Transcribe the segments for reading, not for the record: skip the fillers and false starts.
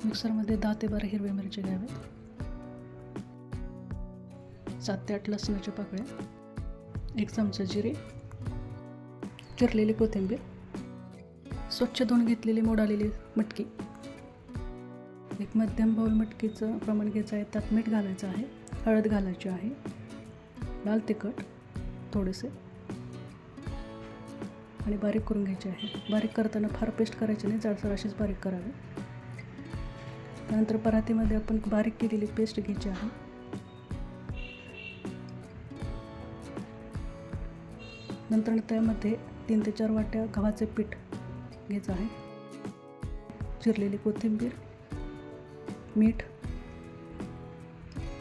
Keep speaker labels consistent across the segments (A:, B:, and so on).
A: मिक्सरमध्ये 10 ते 12 हिरव्या मिरच्या घ्याव्यात, 7 ते 8 लसणाच्या पाकळ्या, 1 चमचा जिरे, चिरलेली कोथिंबीर, स्वच्छ धुवून घेतलेली मोड आलेली मटकी, एक मध्यम बाउल मटकीचं प्रमाण घ्यायचं आहे. त्यात मीठ घालायचं आहे, हळद घालायची आहे, लाल तिखट थोडेसे आणि बारीक करून घ्यायचे आहे. बारीक करताना फार पेस्ट करायची नाही, जाडसर अशीच बारीक करावी. त्यानंतर परातीमध्ये आपण बारीक केलेली पेस्ट घ्यायची आहे. नंतर त्यामध्ये 3 ते 4 वाट्या गव्हाचे पीठ घ्यायचं आहे, चिरलेली कोथिंबीर, मीठ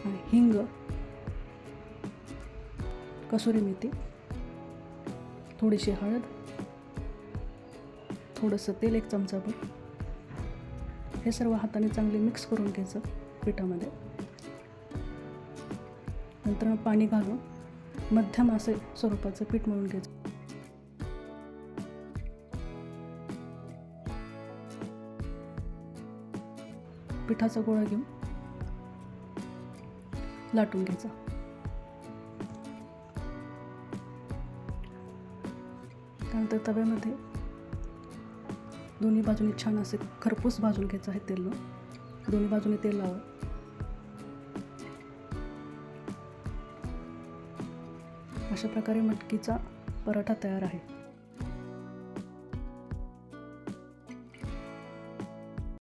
A: आणि हिंग, कसुरी मेथी, थोडीशी हळद, थोडंसं तेल, 1 चमचाभर. हे सर्व हाताने चांगले मिक्स करून घ्यायचं पिठामध्ये. नंतर पाणी घालून मध्यम असे स्वरूपाचं पीठ मळून घ्यायचं. पिठाचा गोळा घेऊन लाटून घ्यायचा. त्यानंतर तव्यामध्ये दोन्ही बाजूने छान असे खरपूस भाजून घ्यायचं आहे. तेल लावून दोन्ही बाजूने तेल लावा. अशा प्रकारे मटकीचा पराठा तयार आहे.